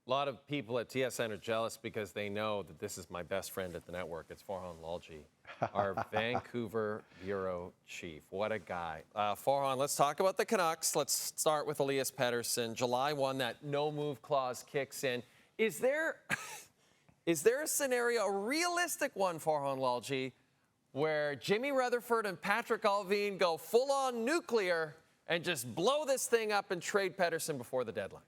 A lot of people at TSN are jealous because they know that this is my best friend at the network. It's Farhan Lalji, our Vancouver bureau chief. What a guy. Farhan, let's talk about the Canucks. Let's start with Elias Pettersson. July 1, that no-move clause kicks in. Is there a scenario, a realistic one, Farhan Lalji, where Jimmy Rutherford and Patrick Allvin go full-on nuclear and just blow this thing up and trade Pettersson before the deadline?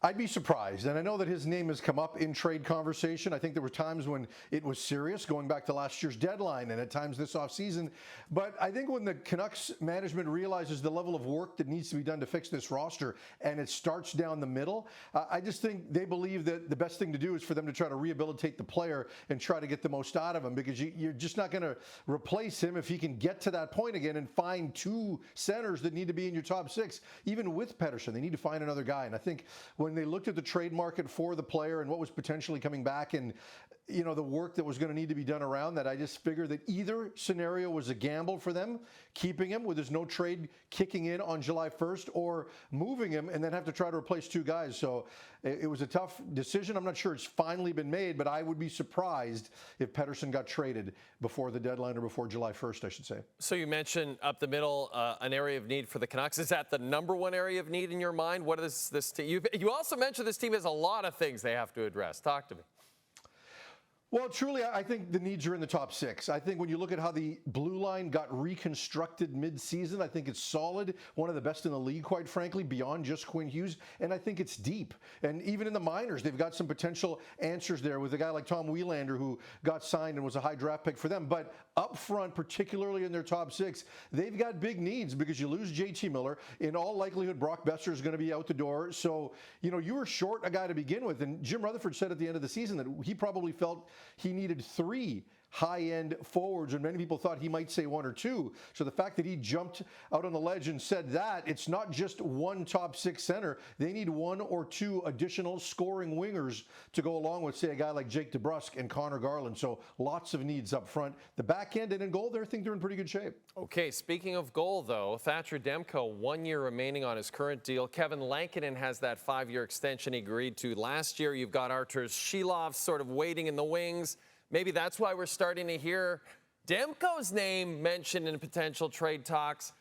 I'd be surprised, and I know that his name has come up in trade conversation. I think there were times when it was serious, going back to last year's deadline and at times this offseason. But I think when the Canucks management realizes the level of work that needs to be done to fix this roster and it starts down the middle, I just think they believe that the best thing to do is for them to try to rehabilitate the player and try to get the most out of him, because you're just not going to replace him if he can get to that point again and find two centers that need to be in your top six. Even with Pettersson, they need to find another guy. And I think when they looked at the trade market for the player and what was potentially coming back and, you know, the work that was going to need to be done around that, I just figured that either scenario was a gamble for them, keeping him with his no trade kicking in on July 1st, or moving him and then have to try to replace two guys. So it was a tough decision. I'm not sure it's finally been made, but I would be surprised if Pettersson got traded before the deadline, or before July 1st, I should say. So you mentioned up the middle, an area of need for the Canucks. Is that the number one area of need in your mind? What is this team? You also mentioned this team has a lot of things they have to address. Talk to me. Well, truly, I think the needs are in the top six. I think when you look at how the blue line got reconstructed mid-season, I think it's solid, one of the best in the league, quite frankly, beyond just Quinn Hughes, and I think it's deep. And even in the minors, they've got some potential answers there with a guy like Tom Wielander, who got signed and was a high draft pick for them. But up front, particularly in their top six, they've got big needs, because you lose JT Miller. In all likelihood, Brock Besser is going to be out the door. So, you know, you were short a guy to begin with. And Jim Rutherford said at the end of the season that he probably felt he needed three high-end forwards, and many people thought he might say one or two. So the fact that he jumped out on the ledge and said that, it's not just one top six center. They need one or two additional scoring wingers to go along with, say, a guy like Jake DeBrusk and Connor Garland. So lots of needs up front. The back end and in goal, I think they're in pretty good shape. Okay, speaking of goal, though, Thatcher Demco, 1 year remaining on his current deal. Kevin Lankinen has that 5-year extension he agreed to last year. You've got Artur Shilov sort of waiting in the wings. Maybe that's why we're starting to hear Demko's name mentioned in potential trade talks.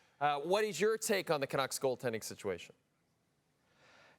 What is your take on the Canucks goaltending situation?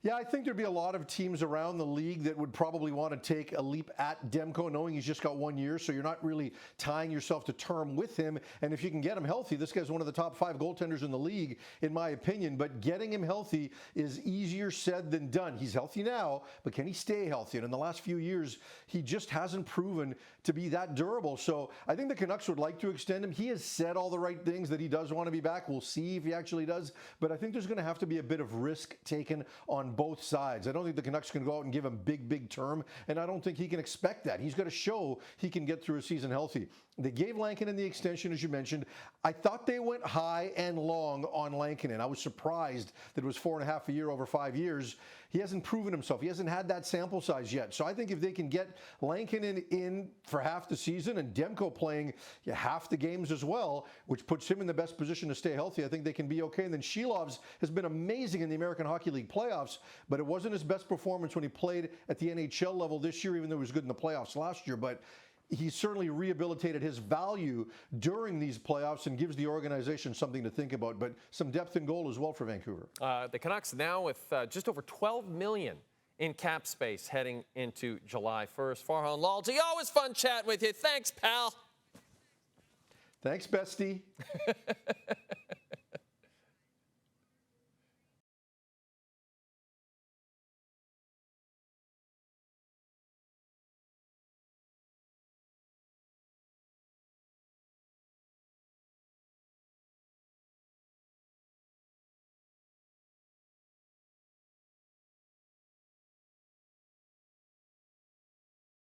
Yeah, I think there'd be a lot of teams around the league that would probably want to take a leap at Demko, knowing he's just got 1 year, so you're not really tying yourself to term with him. And if you can get him healthy, this guy's one of the top 5 goaltenders in the league, in my opinion. But getting him healthy is easier said than done. He's healthy now, but can he stay healthy? And in the last few years, he just hasn't proven to be that durable. So I think the Canucks would like to extend him. He has said all the right things that he does want to be back. We'll see if he actually does. But I think there's going to have to be a bit of risk taken on both sides. I don't think the Canucks can go out and give him big term, and I don't think he can expect that. He's got to show he can get through a season healthy. They gave Lankinen the extension, as you mentioned. I thought they went high and long on Lankinen. I was surprised that it was 4.5 a year over 5 years. He hasn't proven himself. He hasn't had that sample size yet. So I think if they can get Lankinen in for half the season and Demko playing half the games as well, which puts him in the best position to stay healthy, I think they can be okay. And then Shilov's has been amazing in the American Hockey League playoffs, but it wasn't his best performance when he played at the NHL level this year, even though he was good in the playoffs last year. But he's certainly rehabilitated his value during these playoffs and gives the organization something to think about. But some depth in goal as well for Vancouver. The Canucks now with just over $12 million in cap space heading into July 1st. Farhan Lalji, always fun chatting with you. Thanks, pal. Thanks, bestie.